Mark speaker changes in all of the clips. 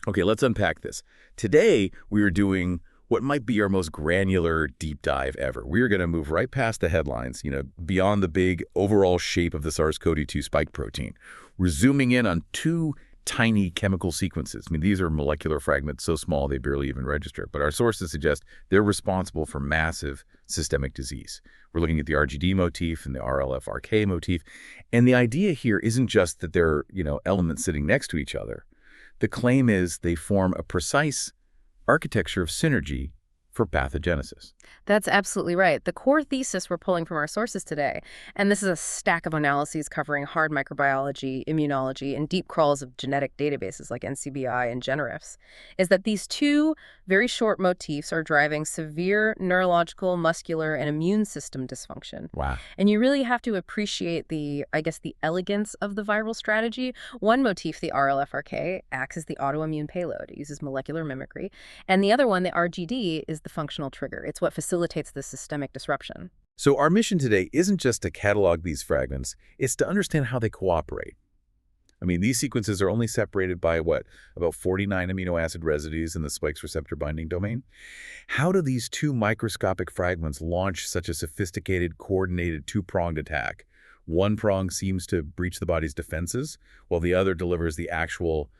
Speaker 1: Okay, let's unpack this. Today, we are doing what might be our most granular deep dive ever. We are going to move right past the headlines, beyond the big overall shape of the SARS-CoV-2 spike protein. We're zooming in on two tiny chemical sequences. I mean, these are molecular fragments so small they barely even register, but our sources suggest they're responsible for massive systemic disease. We're looking at the RGD motif and the RLFRK motif, and the idea here isn't just that they're, elements sitting next to each other. The claim is they form a precise architecture of synergy for pathogenesis.
Speaker 2: That's absolutely right. The core thesis we're pulling from our sources today, and this is a stack of analyses covering hard microbiology, immunology, and deep crawls of genetic databases like NCBI and Generiffs, is that these two very short motifs are driving severe neurological, muscular, and immune system dysfunction.
Speaker 1: Wow.
Speaker 2: And you really have to appreciate the elegance of the viral strategy. One motif, the RLFRK, acts as the autoimmune payload. It uses molecular mimicry. And the other one, the RGD, is the functional trigger. It's what facilitates the systemic disruption.
Speaker 1: So our mission today isn't just to catalog these fragments, it's to understand how they cooperate. I mean, these sequences are only separated by, about 49 amino acid residues in the spike's receptor binding domain. How do these two microscopic fragments launch such a sophisticated, coordinated, two-pronged attack? One prong seems to breach the body's defenses, while the other delivers the actual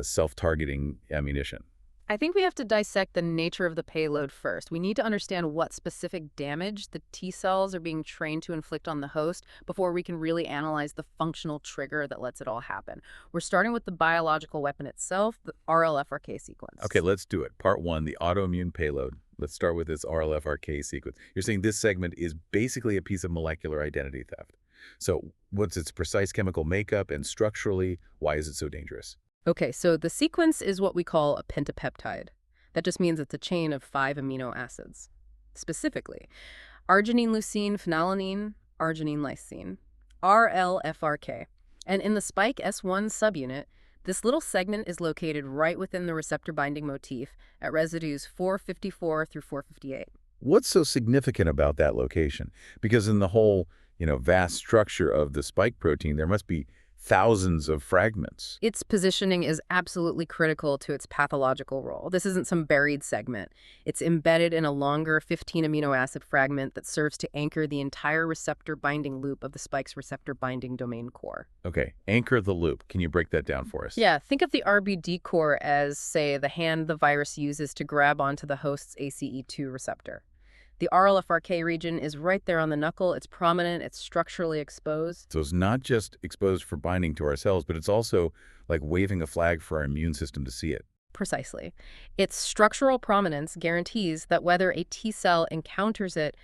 Speaker 1: self-targeting ammunition.
Speaker 2: I think we have to dissect the nature of the payload first. We need to understand what specific damage the T cells are being trained to inflict on the host before we can really analyze the functional trigger that lets it all happen. We're starting with the biological weapon itself, the RLFRK sequence.
Speaker 1: Okay, let's do it. Part one, the autoimmune payload. Let's start with this RLFRK sequence. You're saying this segment is basically a piece of molecular identity theft. So what's its precise chemical makeup, and structurally, why is it so dangerous?
Speaker 2: Okay, so the sequence is what we call a pentapeptide. That just means it's a chain of 5 amino acids. Specifically, arginine, leucine, phenylalanine, arginine, lysine, RLFRK. And in the spike S1 subunit, this little segment is located right within the receptor binding motif at residues 454 through 458.
Speaker 1: What's so significant about that location? Because in the whole, vast structure of the spike protein, there must be thousands of fragments.
Speaker 2: Its positioning is absolutely critical to its pathological role. This isn't some buried segment. It's embedded in a longer 15 amino acid fragment that serves to anchor the entire receptor binding loop of the spike's receptor binding domain core.
Speaker 1: Okay, anchor the loop. Can you break that down for us?
Speaker 2: Yeah, think of the RBD core as, say, the hand the virus uses to grab onto the host's ACE2 receptor. The RLFRK region is right there on the knuckle. It's prominent. It's structurally exposed.
Speaker 1: So it's not just exposed for binding to our cells, but it's also like waving a flag for our immune system to see it.
Speaker 2: Precisely. Its structural prominence guarantees that whether a T cell encounters it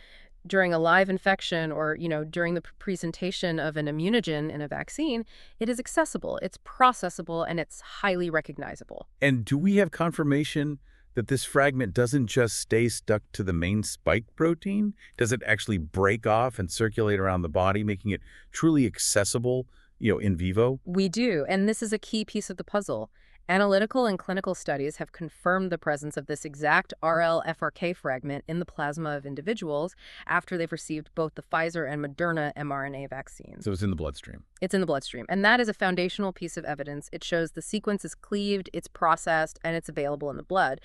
Speaker 2: during a live infection or, during the presentation of an immunogen in a vaccine, it is accessible, it's processable, and it's highly recognizable.
Speaker 1: And do we have confirmation that this fragment doesn't just stay stuck to the main spike protein? Does it actually break off and circulate around the body, making it truly accessible, in vivo?
Speaker 2: We do, and this is a key piece of the puzzle. Analytical and clinical studies have confirmed the presence of this exact RLFRK fragment in the plasma of individuals after they've received both the Pfizer and Moderna mRNA vaccines.
Speaker 1: So it's in the bloodstream.
Speaker 2: It's in the bloodstream, and that is a foundational piece of evidence. It shows the sequence is cleaved, it's processed, and it's available in the blood.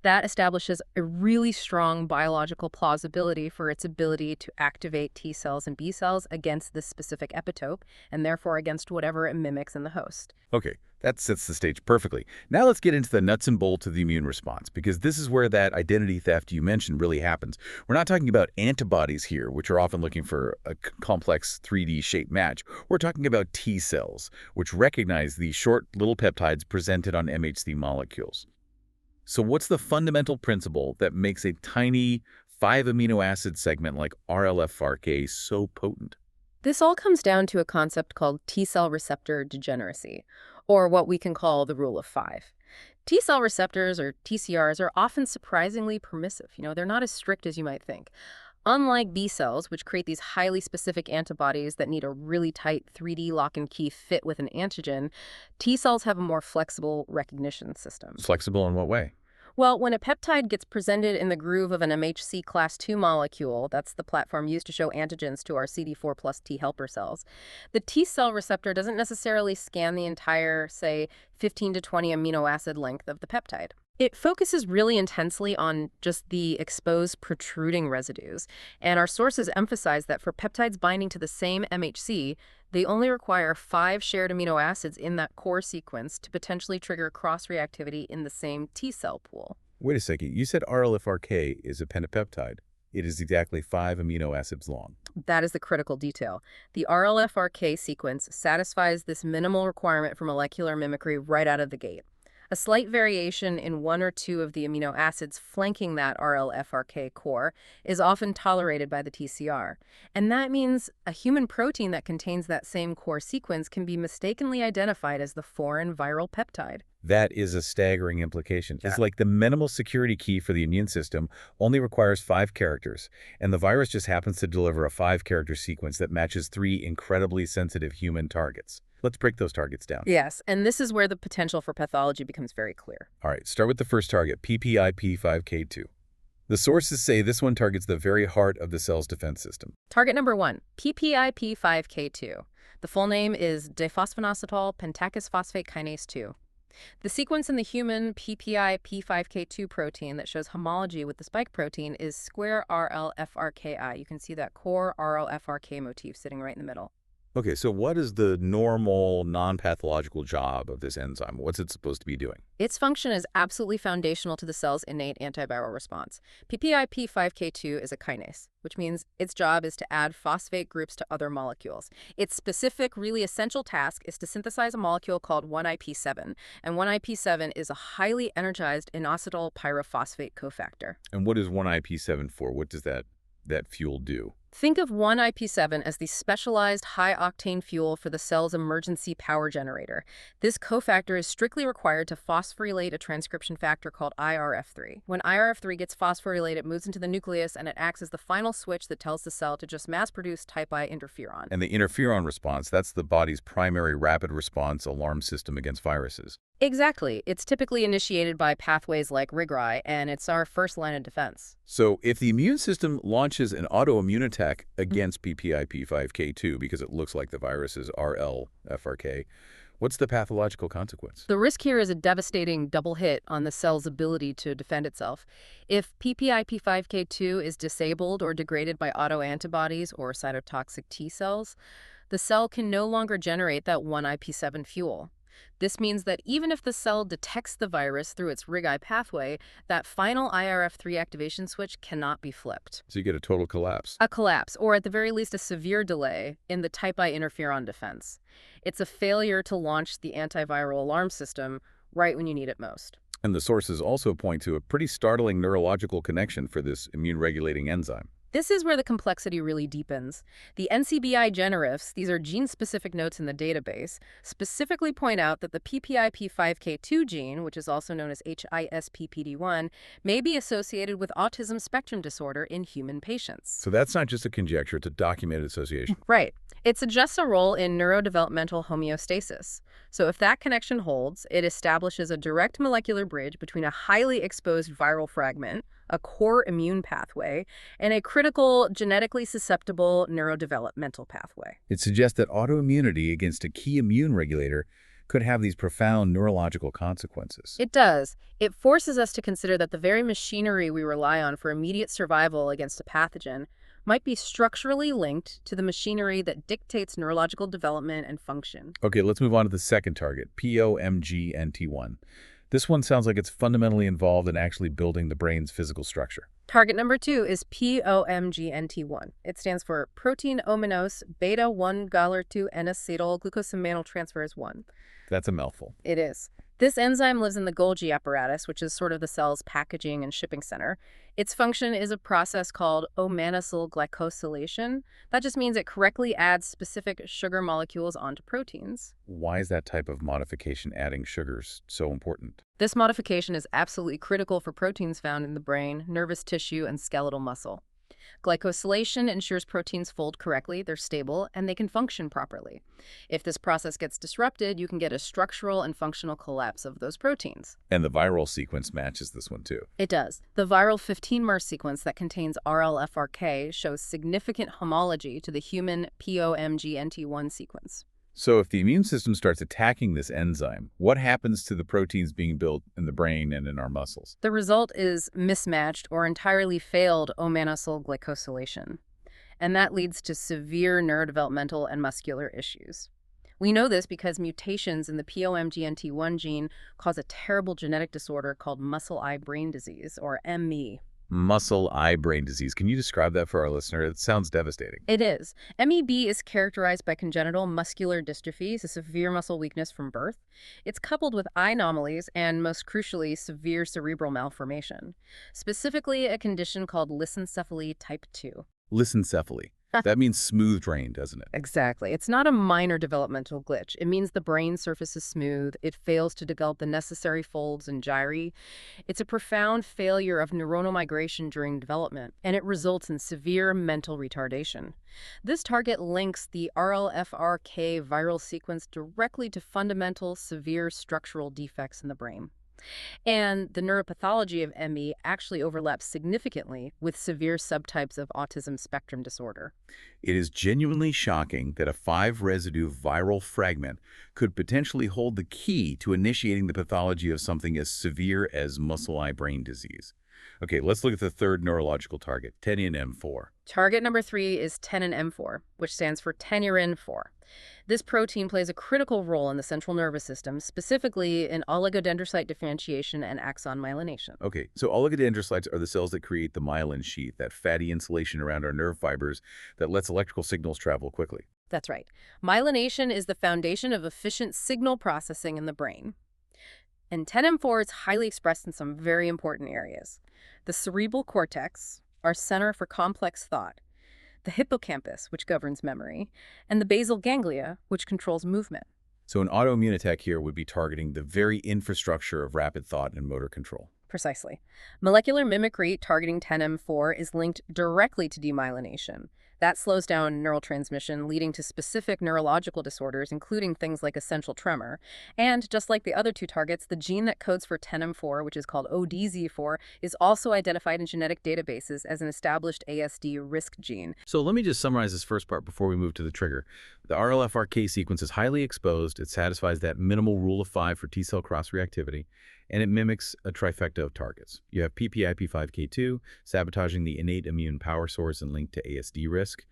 Speaker 2: That establishes a really strong biological plausibility for its ability to activate T cells and B cells against this specific epitope, and therefore against whatever it mimics in the host.
Speaker 1: Okay, that sets the stage perfectly. Now let's get into the nuts and bolts of the immune response, because this is where that identity theft you mentioned really happens. We're not talking about antibodies here, which are often looking for a complex 3D shape match. We're talking about T cells, which recognize these short little peptides presented on MHC molecules. So what's the fundamental principle that makes a tiny 5 amino acid segment like RLFRK so potent?
Speaker 2: This all comes down to a concept called T-cell receptor degeneracy, or what we can call the rule of 5. T-cell receptors, or TCRs, are often surprisingly permissive. They're not as strict as you might think. Unlike B cells, which create these highly specific antibodies that need a really tight 3D lock and key fit with an antigen, T cells have a more flexible recognition system.
Speaker 1: Flexible in what way?
Speaker 2: Well, when a peptide gets presented in the groove of an MHC class II molecule, that's the platform used to show antigens to our CD4 plus T helper cells, the T cell receptor doesn't necessarily scan the entire, say, 15 to 20 amino acid length of the peptide. It focuses really intensely on just the exposed protruding residues, and our sources emphasize that for peptides binding to the same MHC, they only require 5 shared amino acids in that core sequence to potentially trigger cross-reactivity in the same T cell pool.
Speaker 1: Wait a second. You said RLFRK is a pentapeptide. It is exactly 5 amino acids long.
Speaker 2: That is the critical detail. The RLFRK sequence satisfies this minimal requirement for molecular mimicry right out of the gate. A slight variation in 1 or 2 of the amino acids flanking that RLFRK core is often tolerated by the TCR. And that means a human protein that contains that same core sequence can be mistakenly identified as the foreign viral peptide.
Speaker 1: That is a staggering implication.
Speaker 2: Yeah.
Speaker 1: It's like the minimal security key for the immune system only requires 5 characters, and the virus just happens to deliver a 5-character sequence that matches 3 incredibly sensitive human targets. Let's break those targets down.
Speaker 2: Yes, and this is where the potential for pathology becomes very clear.
Speaker 1: All right, start with the first target, PPIP5K2. The sources say this one targets the very heart of the cell's defense system.
Speaker 2: Target number 1, PPIP5K2. The full name is diphosphoinositol pentacus phosphate kinase 2. The sequence in the human PPIP5K2 protein that shows homology with the spike protein is square RLFRKI. You can see that core RLFRK motif sitting right in the middle.
Speaker 1: Okay, so what is the normal non-pathological job of this enzyme? What's it supposed to be doing?
Speaker 2: Its function is absolutely foundational to the cell's innate antiviral response. PPIP5K2 is a kinase, which means its job is to add phosphate groups to other molecules. Its specific, really essential task is to synthesize a molecule called 1IP7, and 1IP7 is a highly energized inositol pyrophosphate cofactor.
Speaker 1: And what is 1IP7 for? What does that fuel do?
Speaker 2: Think of 1IP7 as the specialized high-octane fuel for the cell's emergency power generator. This cofactor is strictly required to phosphorylate a transcription factor called IRF3. When IRF3 gets phosphorylated, it moves into the nucleus, and it acts as the final switch that tells the cell to just mass-produce type I interferon.
Speaker 1: And the interferon response, that's the body's primary rapid response alarm system against viruses.
Speaker 2: Exactly. It's typically initiated by pathways like RGD, and it's our first line of defense.
Speaker 1: So if the immune system launches an autoimmune attack against PPIP5K2 because it looks like the virus is RLFRK, what's the pathological consequence?
Speaker 2: The risk here is a devastating double hit on the cell's ability to defend itself. If PPIP5K2 is disabled or degraded by autoantibodies or cytotoxic T cells, the cell can no longer generate that 1IP7 fuel. This means that even if the cell detects the virus through its RGI pathway, that final IRF3 activation switch cannot be flipped.
Speaker 1: So you get a total collapse.
Speaker 2: A collapse, or at the very least a severe delay, in the type I interferon defense. It's a failure to launch the antiviral alarm system right when you need it most.
Speaker 1: And the sources also point to a pretty startling neurological connection for this immune-regulating enzyme.
Speaker 2: This is where the complexity really deepens. The NCBI generifs, these are gene-specific notes in the database, specifically point out that the PPIP5K2 gene, which is also known as HISPPD1, may be associated with autism spectrum disorder in human patients.
Speaker 1: So that's not just a conjecture, it's a documented association.
Speaker 2: Right. It suggests a role in neurodevelopmental homeostasis. So if that connection holds, it establishes a direct molecular bridge between a highly exposed viral fragment, a core immune pathway, and a critical, genetically susceptible neurodevelopmental pathway.
Speaker 1: It suggests that autoimmunity against a key immune regulator could have these profound neurological consequences.
Speaker 2: It does. It forces us to consider that the very machinery we rely on for immediate survival against a pathogen might be structurally linked to the machinery that dictates neurological development and function.
Speaker 1: Okay, let's move on to the second target, POMGNT1. This one sounds like it's fundamentally involved in actually building the brain's physical structure.
Speaker 2: Target number 2 is POMGNT1. It stands for protein ominose beta-1-galar-2-N-acetyl glucosaminotransferase 1.
Speaker 1: That's a mouthful.
Speaker 2: It is. This enzyme lives in the Golgi apparatus, which is sort of the cell's packaging and shipping center. Its function is a process called omanosyl glycosylation. That just means it correctly adds specific sugar molecules onto proteins.
Speaker 1: Why is that type of modification, adding sugars, so important?
Speaker 2: This modification is absolutely critical for proteins found in the brain, nervous tissue, and skeletal muscle. Glycosylation ensures proteins fold correctly, they're stable, and they can function properly. If this process gets disrupted, you can get a structural and functional collapse of those proteins.
Speaker 1: And the viral sequence matches this one too.
Speaker 2: It does. The viral 15-mer sequence that contains RLFRK shows significant homology to the human POMGNT1 sequence.
Speaker 1: So if the immune system starts attacking this enzyme, what happens to the proteins being built in the brain and in our muscles?
Speaker 2: The result is mismatched or entirely failed omanosyl glycosylation, and that leads to severe neurodevelopmental and muscular issues. We know this because mutations in the POMGNT1 gene cause a terrible genetic disorder called muscle-eye brain disease, or ME.
Speaker 1: Muscle-eye brain disease. Can you describe that for our listener? It sounds devastating.
Speaker 2: It is. MEB is characterized by congenital muscular dystrophy, a severe muscle weakness from birth. It's coupled with eye anomalies and, most crucially, severe cerebral malformation, specifically a condition called lissencephaly type 2.
Speaker 1: Lissencephaly. That means smooth brain, doesn't it?
Speaker 2: Exactly. It's not a minor developmental glitch. It means the brain surface is smooth. It fails to develop the necessary folds and gyri. It's a profound failure of neuronal migration during development, and it results in severe mental retardation. This target links the RLFRK viral sequence directly to fundamental, severe structural defects in the brain. And the neuropathology of ME actually overlaps significantly with severe subtypes of autism spectrum disorder.
Speaker 1: It is genuinely shocking that a 5-residue viral fragment could potentially hold the key to initiating the pathology of something as severe as muscle-eye brain disease. Okay, let's look at the third neurological target, tenin-M4.
Speaker 2: Target number 3 is tenin-M4, which stands for tenurin-4. This protein plays a critical role in the central nervous system, specifically in oligodendrocyte differentiation and axon myelination.
Speaker 1: Okay, so oligodendrocytes are the cells that create the myelin sheath, that fatty insulation around our nerve fibers that lets electrical signals travel quickly.
Speaker 2: That's right. Myelination is the foundation of efficient signal processing in the brain. And tenin-M4 is highly expressed in some very important areas. The cerebral cortex, our center for complex thought, the hippocampus, which governs memory, and the basal ganglia, which controls movement.
Speaker 1: So an autoimmune attack here would be targeting the very infrastructure of rapid thought and motor control.
Speaker 2: Precisely. Molecular mimicry targeting tenin-M4 is linked directly to demyelination. That slows down neural transmission, leading to specific neurological disorders, including things like essential tremor. And just like the other two targets, the gene that codes for tenin-4, which is called ODZ4, is also identified in genetic databases as an established ASD risk gene.
Speaker 1: So let me just summarize this first part before we move to the trigger. The RLFRK sequence is highly exposed. It satisfies that minimal rule of 5 for T-cell cross-reactivity, and it mimics a trifecta of targets. You have PPIP5K2, sabotaging the innate immune power source and linked to ASD risk.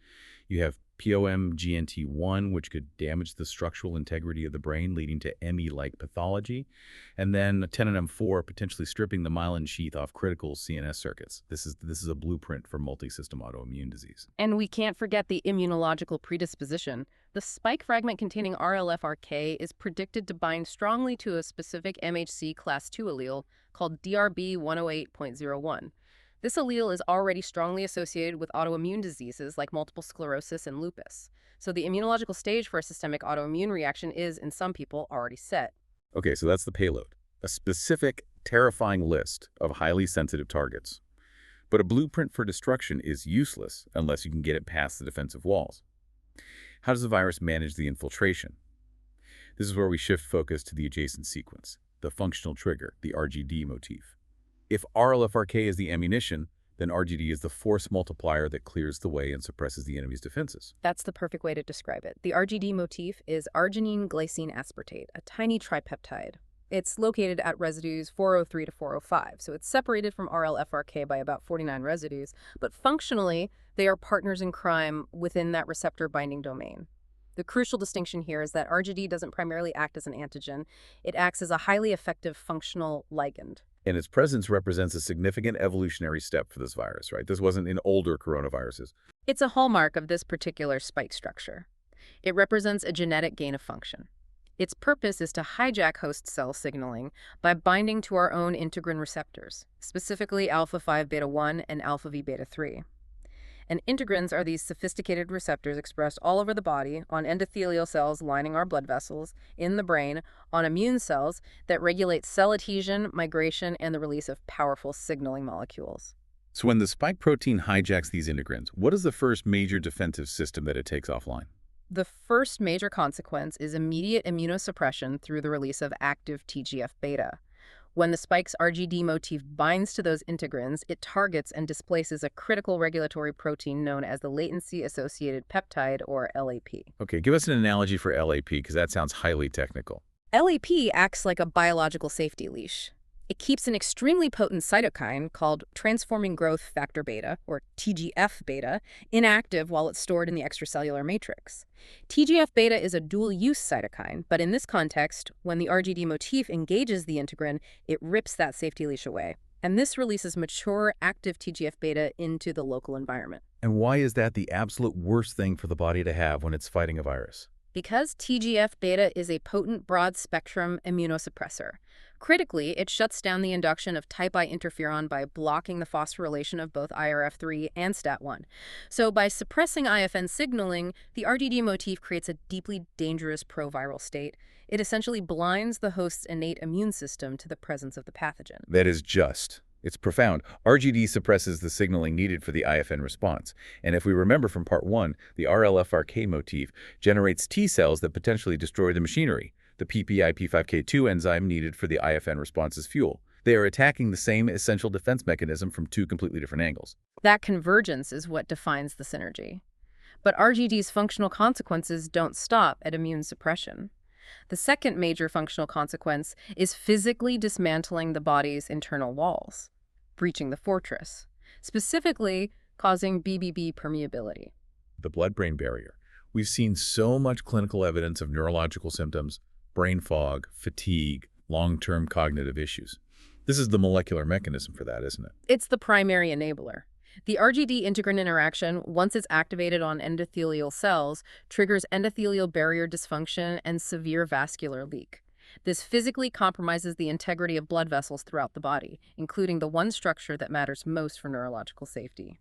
Speaker 1: You have POMGNT1, which could damage the structural integrity of the brain, leading to ME-like pathology. And then tenin-M4, potentially stripping the myelin sheath off critical CNS circuits. This is a blueprint for multi-system autoimmune disease.
Speaker 2: And we can't forget the immunological predisposition. The spike fragment containing RLFRK is predicted to bind strongly to a specific MHC class II allele called DRB108.01. This allele is already strongly associated with autoimmune diseases like multiple sclerosis and lupus. So the immunological stage for a systemic autoimmune reaction is, in some people, already set.
Speaker 1: Okay, so that's the payload. A specific, terrifying list of highly sensitive targets. But a blueprint for destruction is useless unless you can get it past the defensive walls. How does the virus manage the infiltration? This is where we shift focus to the adjacent sequence, the functional trigger, the RGD motif. If RLFRK is the ammunition, then RGD is the force multiplier that clears the way and suppresses the enemy's defenses.
Speaker 2: That's the perfect way to describe it. The RGD motif is arginine glycine aspartate, a tiny tripeptide. It's located at residues 403 to 405, so it's separated from RLFRK by about 49 residues, but functionally, they are partners in crime within that receptor binding domain. The crucial distinction here is that RGD doesn't primarily act as an antigen. It acts as a highly effective functional ligand.
Speaker 1: And its presence represents a significant evolutionary step for this virus, right? This wasn't in older coronaviruses.
Speaker 2: It's a hallmark of this particular spike structure. It represents a genetic gain of function. Its purpose is to hijack host cell signaling by binding to our own integrin receptors, specifically alpha-5 beta-1 and alpha-V beta-3. And integrins are these sophisticated receptors expressed all over the body, on endothelial cells lining our blood vessels, in the brain, on immune cells that regulate cell adhesion, migration, and the release of powerful signaling molecules.
Speaker 1: So when the spike protein hijacks these integrins, what is the first major defensive system that it takes offline?
Speaker 2: The first major consequence is immediate immunosuppression through the release of active TGF-beta. When the spike's RGD motif binds to those integrins, it targets and displaces a critical regulatory protein known as the latency-associated peptide, or LAP.
Speaker 1: Okay, give us an analogy for LAP, because that sounds highly technical.
Speaker 2: LAP acts like a biological safety leash. It keeps an extremely potent cytokine called transforming growth factor beta, or TGF-beta, inactive while it's stored in the extracellular matrix. TGF-beta is a dual-use cytokine, but in this context, when the RGD motif engages the integrin, it rips that safety leash away. And this releases mature, active TGF-beta into the local environment.
Speaker 1: And why is that the absolute worst thing for the body to have when it's fighting a virus?
Speaker 2: Because TGF-beta is a potent broad-spectrum immunosuppressor. Critically, it shuts down the induction of type I interferon by blocking the phosphorylation of both IRF3 and STAT1. So by suppressing IFN signaling, the RGD motif creates a deeply dangerous proviral state. It essentially blinds the host's innate immune system to the presence of the pathogen.
Speaker 1: That is just. It's profound. RGD suppresses the signaling needed for the IFN response. And if we remember from part 1, the RLFRK motif generates T cells that potentially destroy the machinery, the PPI-P5K2 enzyme needed for the IFN response's fuel. They are attacking the same essential defense mechanism from two completely different angles.
Speaker 2: That convergence is what defines the synergy. But RGD's functional consequences don't stop at immune suppression. The second major functional consequence is physically dismantling the body's internal walls, breaching the fortress, specifically causing BBB permeability.
Speaker 1: The blood-brain barrier. We've seen so much clinical evidence of neurological symptoms, brain fog, fatigue, long-term cognitive issues. This is the molecular mechanism for that, isn't it?
Speaker 2: It's the primary enabler. The RGD integrin interaction, once it's activated on endothelial cells, triggers endothelial barrier dysfunction and severe vascular leak. This physically compromises the integrity of blood vessels throughout the body, including the one structure that matters most for neurological safety,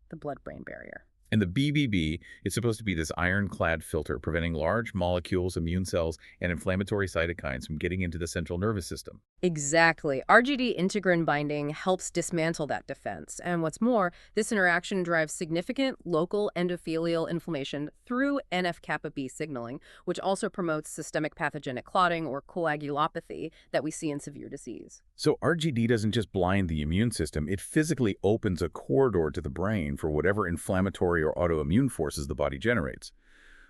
Speaker 2: the blood-brain barrier.
Speaker 1: And the BBB is supposed to be this ironclad filter preventing large molecules, immune cells, and inflammatory cytokines from getting into the central nervous system.
Speaker 2: Exactly. RGD integrin binding helps dismantle that defense. And what's more, this interaction drives significant local endothelial inflammation through NF-kappa B signaling, which also promotes systemic pathogenic clotting or coagulopathy that we see in severe disease.
Speaker 1: So RGD doesn't just blind the immune system, it physically opens a corridor to the brain for whatever inflammatory or autoimmune forces the body generates.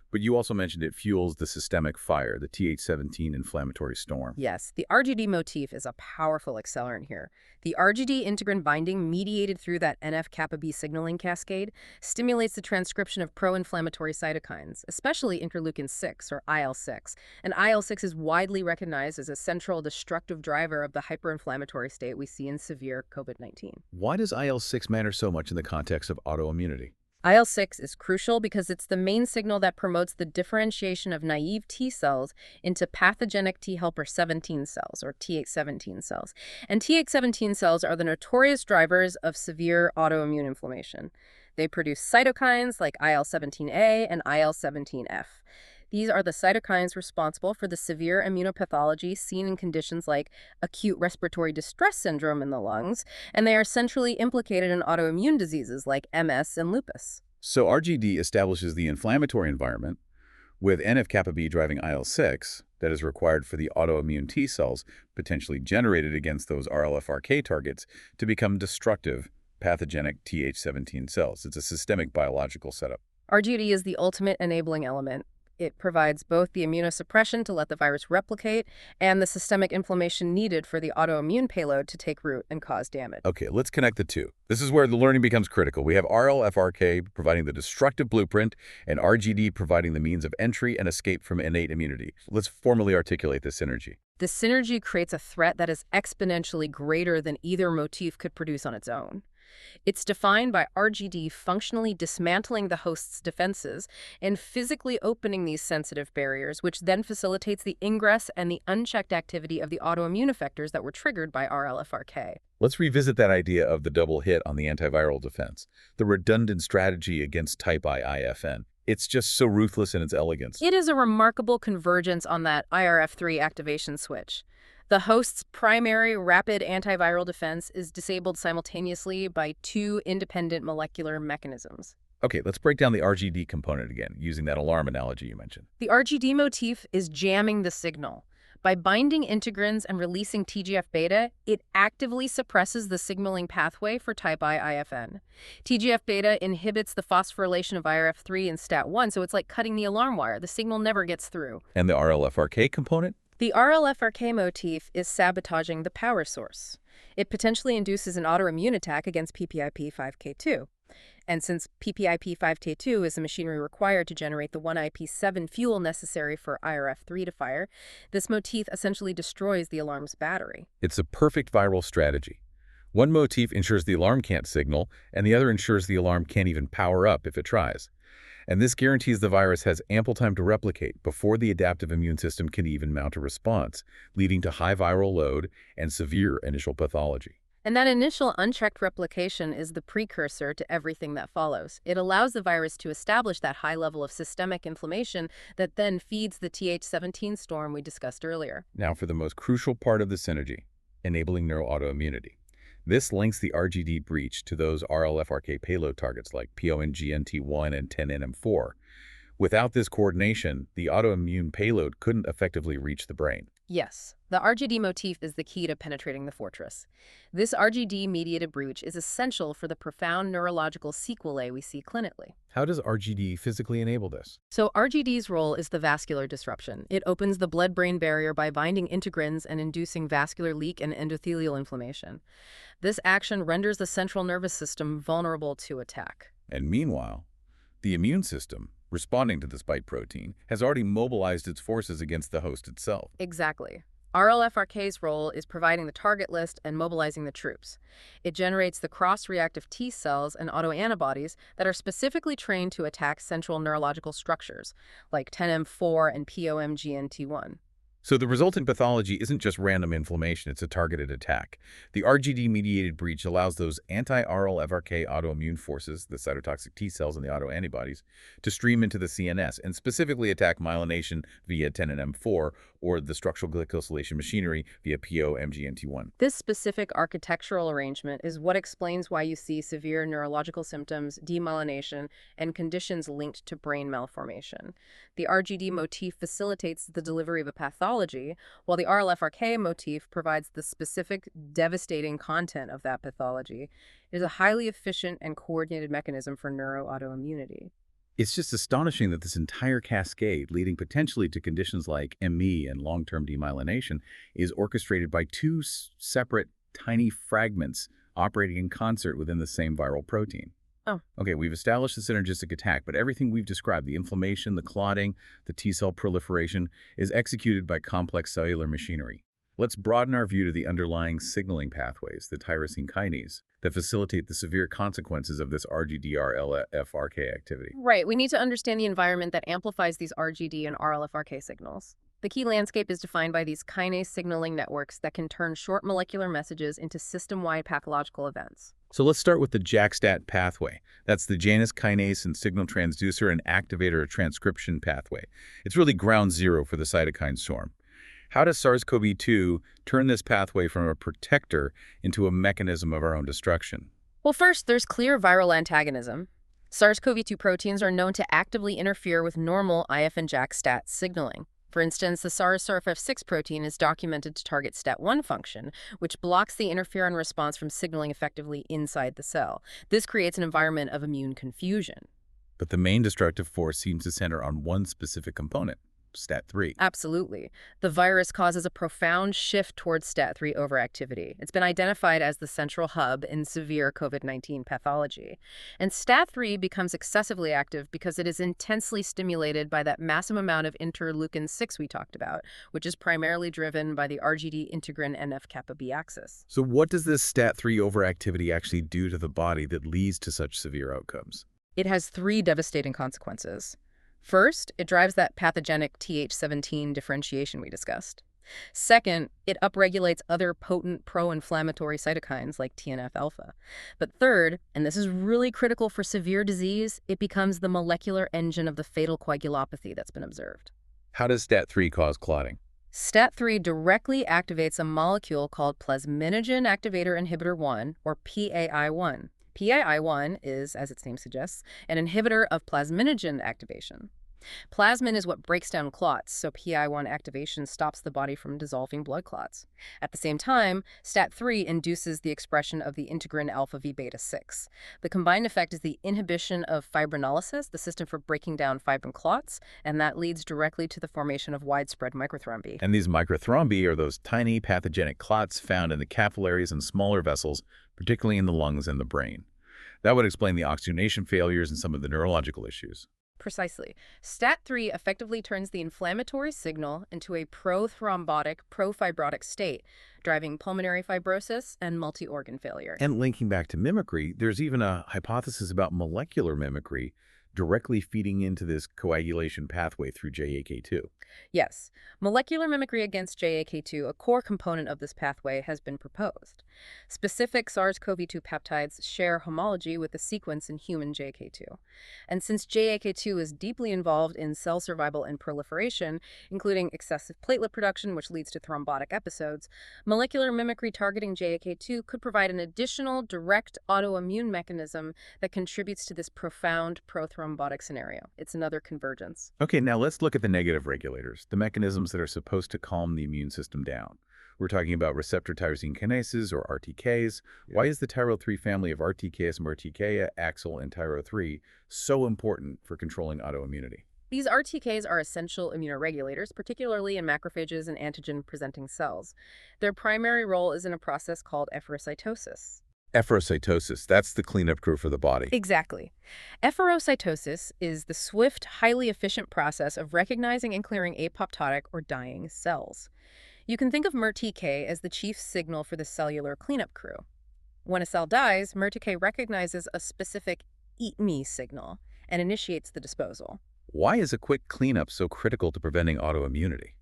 Speaker 1: But you also mentioned it fuels the systemic fire, the Th17 inflammatory storm.
Speaker 2: Yes, the RGD motif is a powerful accelerant here. The RGD integrin binding mediated through that NF-kappa B signaling cascade stimulates the transcription of pro-inflammatory cytokines, especially interleukin-6 or IL-6. And IL-6 is widely recognized as a central destructive driver of the hyperinflammatory state we see in severe COVID-19.
Speaker 1: Why does IL-6 matter so much in the context of autoimmunity?
Speaker 2: IL-6 is crucial because it's the main signal that promotes the differentiation of naive T cells into pathogenic T helper 17 cells, or Th17 cells. And Th17 cells are the notorious drivers of severe autoimmune inflammation. They produce cytokines like IL-17A and IL-17F. These are the cytokines responsible for the severe immunopathology seen in conditions like acute respiratory distress syndrome in the lungs, and they are centrally implicated in autoimmune diseases like MS and lupus.
Speaker 1: So RGD establishes the inflammatory environment, with NF-kappa B driving IL-6 that is required for the autoimmune T cells, potentially generated against those RLFRK targets, to become destructive, pathogenic Th17 cells. It's a systemic biological setup.
Speaker 2: RGD is the ultimate enabling element. It provides both the immunosuppression to let the virus replicate and the systemic inflammation needed for the autoimmune payload to take root and cause damage.
Speaker 1: Okay, let's connect the two. This is where the learning becomes critical. We have RLFRK providing the destructive blueprint and RGD providing the means of entry and escape from innate immunity. Let's formally articulate this synergy.
Speaker 2: The synergy creates a threat that is exponentially greater than either motif could produce on its own. It's defined by RGD functionally dismantling the host's defenses and physically opening these sensitive barriers, which then facilitates the ingress and the unchecked activity of the autoimmune effectors that were triggered by RLFRK.
Speaker 1: Let's revisit that idea of the double hit on the antiviral defense, the redundant strategy against type I IFN. It's just so ruthless in its elegance.
Speaker 2: It is a remarkable convergence on that IRF3 activation switch. The host's primary rapid antiviral defense is disabled simultaneously by two independent molecular mechanisms.
Speaker 1: Okay, let's break down the RGD component again, using that alarm analogy you mentioned.
Speaker 2: The RGD motif is jamming the signal. By binding integrins and releasing TGF-beta, it actively suppresses the signaling pathway for type I IFN. TGF-beta inhibits the phosphorylation of IRF3 and STAT1, so it's like cutting the alarm wire. The signal never gets through.
Speaker 1: And the RLFRK component?
Speaker 2: The RLFRK motif is sabotaging the power source. It potentially induces an autoimmune attack against PPIP5K2. And since PPIP5K2 is the machinery required to generate the 1IP7 fuel necessary for IRF3 to fire, this motif essentially destroys the alarm's battery.
Speaker 1: It's a perfect viral strategy. One motif ensures the alarm can't signal, and the other ensures the alarm can't even power up if it tries. And this guarantees the virus has ample time to replicate before the adaptive immune system can even mount a response, leading to high viral load and severe initial pathology.
Speaker 2: And that initial unchecked replication is the precursor to everything that follows. It allows the virus to establish that high level of systemic inflammation that then feeds the Th17 storm we discussed earlier.
Speaker 1: Now for the most crucial part of the synergy, enabling neuro-autoimmunity. This links the RGD breach to those RLFRK payload targets like PONGNT1 and 10NM4. Without this coordination, the autoimmune payload couldn't effectively reach the brain.
Speaker 2: Yes, the RGD motif is the key to penetrating the fortress. This RGD-mediated breach is essential for the profound neurological sequelae we see clinically.
Speaker 1: How does RGD physically enable this?
Speaker 2: So RGD's role is the vascular disruption. It opens the blood-brain barrier by binding integrins and inducing vascular leak and endothelial inflammation. This action renders the central nervous system vulnerable to attack.
Speaker 1: And meanwhile, the immune system, responding to the spike protein, has already mobilized its forces against the host itself.
Speaker 2: Exactly. RLFRK's role is providing the target list and mobilizing the troops. It generates the cross-reactive T cells and autoantibodies that are specifically trained to attack central neurological structures, like 10M4 and POMGNT1.
Speaker 1: So the resulting pathology isn't just random inflammation, it's a targeted attack. The RGD-mediated breach allows those anti-RLFRK autoimmune forces, the cytotoxic T cells and the autoantibodies, to stream into the CNS and specifically attack myelination via 10NM4 or the structural glycosylation machinery via POMGNT1.
Speaker 2: This specific architectural arrangement is what explains why you see severe neurological symptoms, demyelination, and conditions linked to brain malformation. The RGD motif facilitates the delivery of a pathology, while the RLFRK motif provides the specific, devastating content of that pathology. It is a highly efficient and coordinated mechanism for neuro-autoimmunity.
Speaker 1: It's just astonishing that this entire cascade, leading potentially to conditions like ME and long-term demyelination, is orchestrated by two separate, tiny fragments operating in concert within the same viral protein.
Speaker 2: Oh.
Speaker 1: Okay, we've established the synergistic attack, but everything we've described, the inflammation, the clotting, the T-cell proliferation, is executed by complex cellular machinery. Let's broaden our view to the underlying signaling pathways, the tyrosine kinase, that facilitate the severe consequences of this RGD-RLFRK activity.
Speaker 2: Right, we need to understand the environment that amplifies these RGD and RLFRK signals. The key landscape is defined by these kinase signaling networks that can turn short molecular messages into system-wide pathological events.
Speaker 1: So let's start with the JAK-STAT pathway. That's the Janus kinase and signal transducer and activator transcription pathway. It's really ground zero for the cytokine storm. How does SARS-CoV-2 turn this pathway from a protector into a mechanism of our own destruction?
Speaker 2: Well, first, there's clear viral antagonism. SARS-CoV-2 proteins are known to actively interfere with normal IF and JAK-STAT signaling. For instance, the SARS-CoV-6 protein is documented to target STAT1 function, which blocks the interferon response from signaling effectively inside the cell. This creates an environment of immune confusion.
Speaker 1: But the main destructive force seems to center on one specific component, STAT3.
Speaker 2: Absolutely. The virus causes a profound shift towards STAT3 overactivity. It's been identified as the central hub in severe COVID-19 pathology. And STAT3 becomes excessively active because it is intensely stimulated by that massive amount of interleukin-6 we talked about, which is primarily driven by the RGD integrin NF-kappa B axis.
Speaker 1: So what does this STAT3 overactivity actually do to the body that leads to such severe outcomes?
Speaker 2: It has three devastating consequences. First, it drives that pathogenic Th17 differentiation we discussed. Second, it upregulates other potent pro-inflammatory cytokines like TNF-alpha. But third, and this is really critical for severe disease, it becomes the molecular engine of the fatal coagulopathy that's been observed.
Speaker 1: How does STAT3 cause clotting?
Speaker 2: STAT3 directly activates a molecule called plasminogen activator inhibitor 1, or PAI1. PAI1 is, as its name suggests, an inhibitor of plasminogen activation. Plasmin is what breaks down clots, so PI1 activation stops the body from dissolving blood clots. At the same time, STAT3 induces the expression of the integrin alpha V beta 6. The combined effect is the inhibition of fibrinolysis, the system for breaking down fibrin clots, and that leads directly to the formation of widespread microthrombi.
Speaker 1: And these microthrombi are those tiny pathogenic clots found in the capillaries and smaller vessels, particularly in the lungs and the brain. That would explain the oxygenation failures and some of the neurological issues.
Speaker 2: Precisely. STAT3 effectively turns the inflammatory signal into a pro-thrombotic, pro-fibrotic state, driving pulmonary fibrosis and multi-organ failure.
Speaker 1: And linking back to mimicry, there's even a hypothesis about molecular mimicry directly feeding into this coagulation pathway through JAK2.
Speaker 2: Yes, molecular mimicry against JAK2, a core component of this pathway, has been proposed. Specific SARS-CoV-2 peptides share homology with the sequence in human JAK2. And since JAK2 is deeply involved in cell survival and proliferation, including excessive platelet production, which leads to thrombotic episodes, molecular mimicry targeting JAK2 could provide an additional direct autoimmune mechanism that contributes to this profound pro-thrombotic scenario. It's another convergence.
Speaker 1: Okay, now let's look at the negative regulators, the mechanisms that are supposed to calm the immune system down. We're talking about receptor tyrosine kinases, or RTKs. Why is the Tyro3 family of RTKs, Merticea, Axel, and Tyro3 so important for controlling autoimmunity?
Speaker 2: These RTKs are essential immunoregulators, particularly in macrophages and antigen-presenting cells. Their primary role is in a process called efferocytosis.
Speaker 1: Efferocytosis, that's the cleanup crew for the body.
Speaker 2: Exactly. Efferocytosis is the swift, highly efficient process of recognizing and clearing apoptotic or dying cells. You can think of MERTK as the chief signal for the cellular cleanup crew. When a cell dies, MERTK recognizes a specific eat me signal and initiates the disposal.
Speaker 1: Why is a quick cleanup so critical to preventing autoimmunity?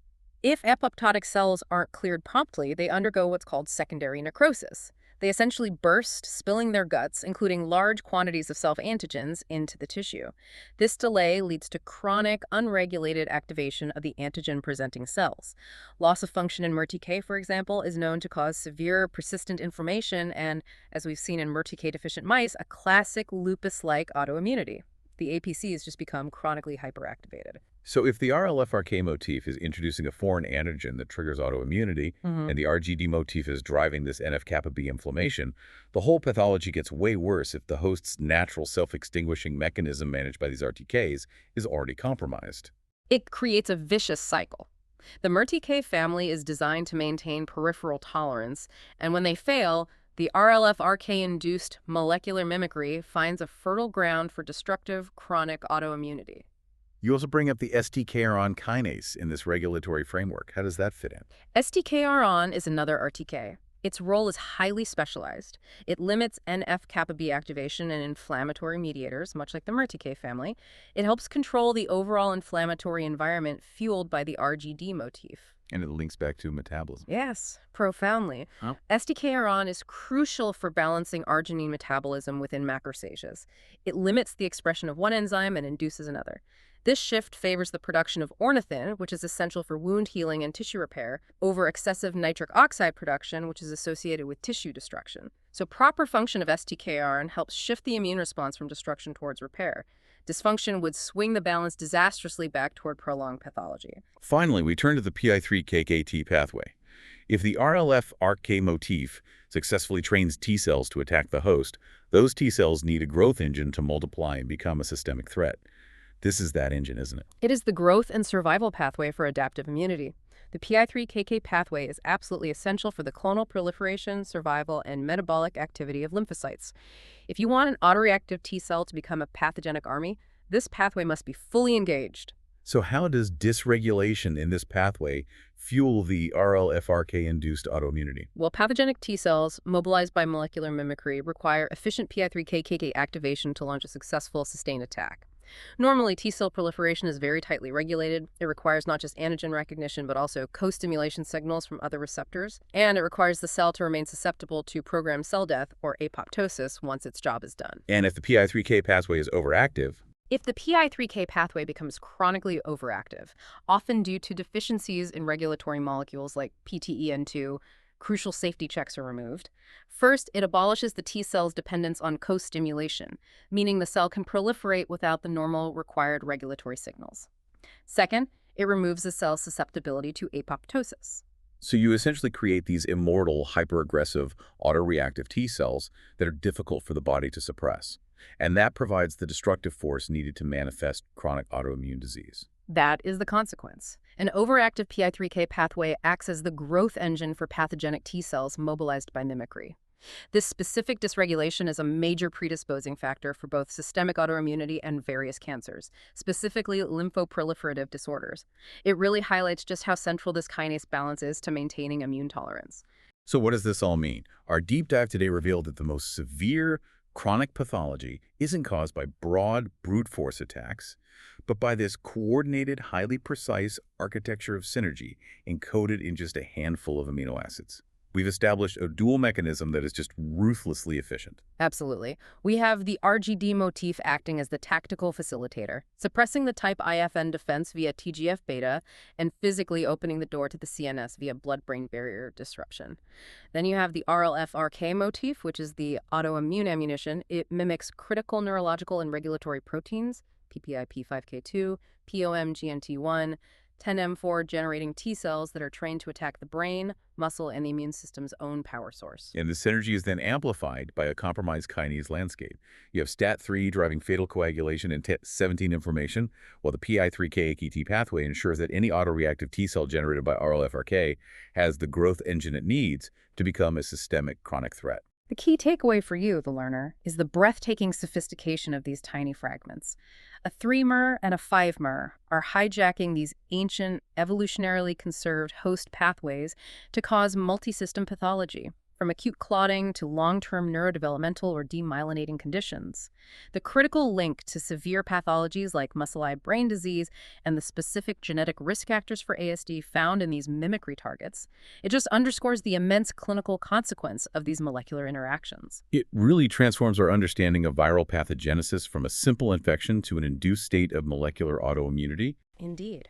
Speaker 2: If apoptotic cells aren't cleared promptly, they undergo what's called secondary necrosis. They essentially burst, spilling their guts, including large quantities of self-antigens, into the tissue. This delay leads to chronic, unregulated activation of the antigen-presenting cells. Loss of function in MERTK, for example, is known to cause severe, persistent inflammation and, as we've seen in MERTK-deficient mice, a classic lupus-like autoimmunity. The APCs just become chronically hyperactivated.
Speaker 1: So if the RLFRK motif is introducing a foreign antigen that triggers autoimmunity, and the RGD motif is driving this NF-kappa B inflammation, the whole pathology gets way worse if the host's natural self-extinguishing mechanism managed by these RTKs is already compromised.
Speaker 2: It creates a vicious cycle. The MERTK family is designed to maintain peripheral tolerance, and when they fail, the RLFRK-induced molecular mimicry finds a fertile ground for destructive chronic autoimmunity.
Speaker 1: You also bring up the STKRon kinase in this regulatory framework. How does that fit in?
Speaker 2: STKRon is another RTK. Its role is highly specialized. It limits NF-kappa B activation and inflammatory mediators, much like the MERTK family. It helps control the overall inflammatory environment fueled by the RGD motif.
Speaker 1: And it links back to metabolism.
Speaker 2: Yes, profoundly.
Speaker 1: Oh.
Speaker 2: STKRon is crucial for balancing arginine metabolism within macrophages. It limits the expression of one enzyme and induces another. This shift favors the production of ornithine, which is essential for wound healing and tissue repair, over excessive nitric oxide production, which is associated with tissue destruction. So proper function of STKRN helps shift the immune response from destruction towards repair. Dysfunction would swing the balance disastrously back toward prolonged pathology.
Speaker 1: Finally, we turn to the PI3KKT pathway. If the RLFRK motif successfully trains T cells to attack the host, those T cells need a growth engine to multiply and become a systemic threat. This is that engine, isn't it?
Speaker 2: It is the growth and survival pathway for adaptive immunity. The PI3KK pathway is absolutely essential for the clonal proliferation, survival, and metabolic activity of lymphocytes. If you want an autoreactive T cell to become a pathogenic army, this pathway must be fully engaged.
Speaker 1: So how does dysregulation in this pathway fuel the RLFRK-induced autoimmunity?
Speaker 2: Well, pathogenic T cells, mobilized by molecular mimicry, require efficient PI3KK activation to launch a successful, sustained attack. Normally, T-cell proliferation is very tightly regulated. It requires not just antigen recognition, but also co-stimulation signals from other receptors. And it requires the cell to remain susceptible to programmed cell death, or apoptosis, once its job is done.
Speaker 1: And if the PI3K pathway is overactive,
Speaker 2: If the PI3K pathway becomes chronically overactive, often due to deficiencies in regulatory molecules like PTEN2, crucial safety checks are removed. First, it abolishes the T cell's dependence on co-stimulation, meaning the cell can proliferate without the normal required regulatory signals. Second, it removes the cell's susceptibility to apoptosis.
Speaker 1: So you essentially create these immortal, hyperaggressive, autoreactive T cells that are difficult for the body to suppress. And that provides the destructive force needed to manifest chronic autoimmune disease.
Speaker 2: That is the consequence. An overactive PI3K pathway acts as the growth engine for pathogenic T cells mobilized by mimicry. This specific dysregulation is a major predisposing factor for both systemic autoimmunity and various cancers, specifically lymphoproliferative disorders. It really highlights just how central this kinase balance is to maintaining immune tolerance.
Speaker 1: So what does this all mean? Our deep dive today revealed that the most severe chronic pathology isn't caused by broad brute force attacks, but by this coordinated, highly precise architecture of synergy encoded in just a handful of amino acids. We've established a dual mechanism that is just ruthlessly efficient.
Speaker 2: Absolutely. We have the RGD motif acting as the tactical facilitator, suppressing the type IFN defense via TGF-beta and physically opening the door to the CNS via blood-brain barrier disruption. Then you have the RLFRK motif, which is the autoimmune ammunition. It mimics critical neurological and regulatory proteins, PPIP5K2, POMGNT1, 10M4 generating T cells that are trained to attack the brain, muscle, and the immune system's own power source.
Speaker 1: And the synergy is then amplified by a compromised kinase landscape. You have STAT3 driving fatal coagulation and TET17 inflammation, while the PI3K-AKT pathway ensures that any autoreactive T cell generated by RLFRK has the growth engine it needs to become a systemic chronic threat.
Speaker 2: The key takeaway for you, the learner, is the breathtaking sophistication of these tiny fragments. A 3-mer and a 5-mer are hijacking these ancient, evolutionarily conserved host pathways to cause multi-system pathology, from acute clotting to long-term neurodevelopmental or demyelinating conditions. The critical link to severe pathologies like muscle-eye brain disease and the specific genetic risk factors for ASD found in these mimicry targets, it just underscores the immense clinical consequence of these molecular interactions.
Speaker 1: It really transforms our understanding of viral pathogenesis from a simple infection to an induced state of molecular autoimmunity.
Speaker 2: Indeed.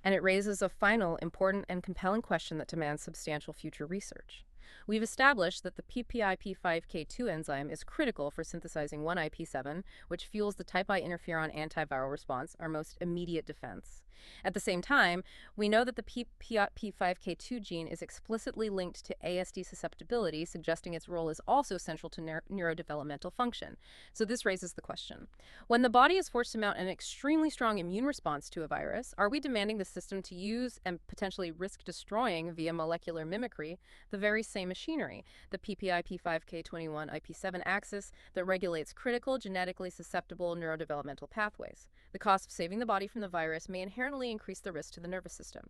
Speaker 2: And it raises a final, important, and compelling question that demands substantial future research. We've established that the PPIP5K2 enzyme is critical for synthesizing 1IP7, which fuels the type I interferon antiviral response, our most immediate defense. At the same time, we know that the PPIP5K2 gene is explicitly linked to ASD susceptibility, suggesting its role is also central to neurodevelopmental function. So this raises the question. When the body is forced to mount an extremely strong immune response to a virus, are we demanding the system to use and potentially risk destroying via molecular mimicry the very same machinery, the PPIP5K21IP7 axis that regulates critical, genetically susceptible neurodevelopmental pathways? The cost of saving the body from the virus may inherently increase the risk to the nervous system.